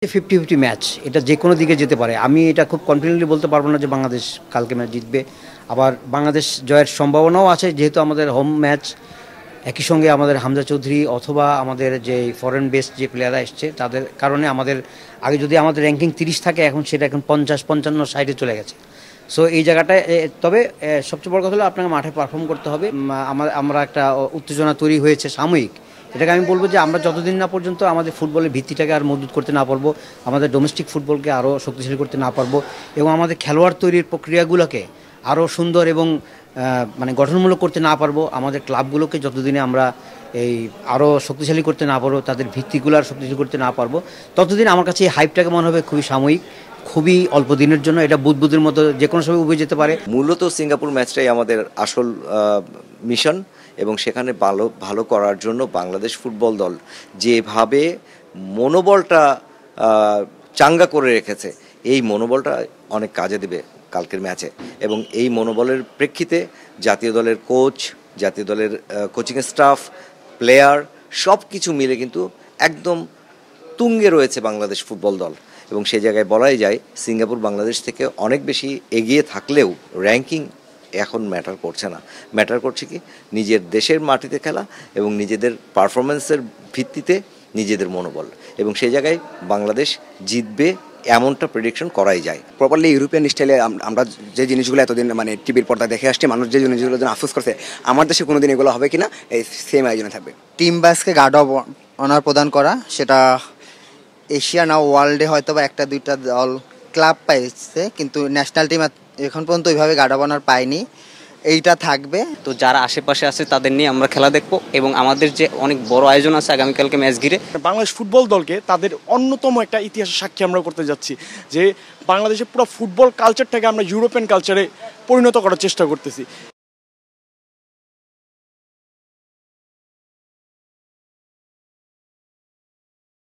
50-50 match, এটা যে কোনো দিকে যেতে পারে। আমি এটা খুব কনফিডেন্টলি বলতে পারবো না যে বাংলাদেশ কালকে ম্যাচ জিতবে। আবার বাংলাদেশ জয়ের সম্ভাবনাও আছে, যেহেতু আমাদের হোম ম্যাচ। একই সঙ্গে আমাদের হামজা চৌধুরী অথবা আমাদের যে ফরেন বেসড যে প্লেয়াররা এসছে তাদের কারণে আমাদের আগে যদি আমাদের র্যাঙ্কিং 30 থাকে, এখন সেটা এখন 50-55 সাইডে চলে গেছে। সো এই জায়গাটায় তবে সবচেয়ে বড় কথা হলো আপনাকে মাঠে পারফর্ম করতে হবে। আমরা একটা উত্তেজনা তৈরি হয়েছে সাময়িক, এটাকে আমি বলবো যে আমরা যতদিন না পর্যন্ত আমাদের ফুটবলের ভিত্তিটাকে আর মজবুত করতে না পারবো, আমাদের ডোমেস্টিক ফুটবলকে আরও শক্তিশালী করতে না পারবো, এবং আমাদের খেলোয়াড় তৈরির প্রক্রিয়াগুলোকে আরও সুন্দর এবং মানে গঠনমূলক করতে না পারবো, আমাদের ক্লাবগুলোকে যতদিনে আমরা এই আরও শক্তিশালী করতে না পারবো, তাদের ভিত্তিগুলো আর শক্তিশালী করতে না পারবো, ততদিন আমার কাছে এই হাইপটাকে মনে হবে খুবই সাময়িক, খুবই অল্প দিনের জন্য। এটা বুদবুদের মতো যে কোনো সময় উবে যেতে পারে। মূলত সিঙ্গাপুর ম্যাচটাই আমাদের আসল মিশন, এবং সেখানে ভালো ভালো করার জন্য বাংলাদেশ ফুটবল দল যেভাবে মনোবলটা চাঙ্গা করে রেখেছে, এই মনোবলটা অনেক কাজে দেবে কালকের ম্যাচে। এবং এই মনোবলের প্রেক্ষিতে জাতীয় দলের কোচ, জাতীয় দলের কোচিং স্টাফ, প্লেয়ার সব কিছু মিলে কিন্তু একদম তুঙ্গে রয়েছে বাংলাদেশ ফুটবল দল। এবং সেই জায়গায় বলাই যায় সিঙ্গাপুর বাংলাদেশ থেকে অনেক বেশি এগিয়ে থাকলেও র্যাঙ্কিং এখন ম্যাটার করছে না। ম্যাটার করছে কি, নিজের দেশের মাটিতে খেলা এবং নিজেদের পারফরমেন্সের ভিত্তিতে নিজেদের মনোবল। এবং সেই জায়গায় বাংলাদেশ জিতবে এমনটা প্রেডিকশন করাই যায়। প্রপারলি ইউরোপিয়ান স্টাইলে আমরা যে জিনিসগুলো এতদিন মানে টিভির পর্দায় দেখে আসছি, মানুষ যে জিনিসগুলো জন্য আফসোস করছে, আমার দেশে কোনোদিন এগুলো হবে কিনা এই সেম আয়োজনে থাকবে। টিম বাসকে গার্ড অফ অনার প্রদান করা, সেটা এশিয়া না ওয়ার্ল্ডে হয়তো বা একটা দুইটা দল ক্লাব পাইছে, কিন্তু ন্যাশনাল টিম এখন পর্যন্ত ওইভাবে গার্ড অফ অনার পায়নি। এইটা থাকবে। তো যারা আশেপাশে আছে তাদের নিয়ে আমরা খেলা দেখবো, এবং আমাদের যে অনেক বড় আয়োজন আছে আগামীকালকে ম্যাচ ঘিরে। বাংলাদেশ ফুটবল দলকে তাদের অন্যতম একটা ইতিহাসের সাক্ষী আমরা করতে যাচ্ছি, যে বাংলাদেশের পুরো ফুটবল কালচারটাকে আমরা ইউরোপিয়ান কালচারে পরিণত করার চেষ্টা করতেছি।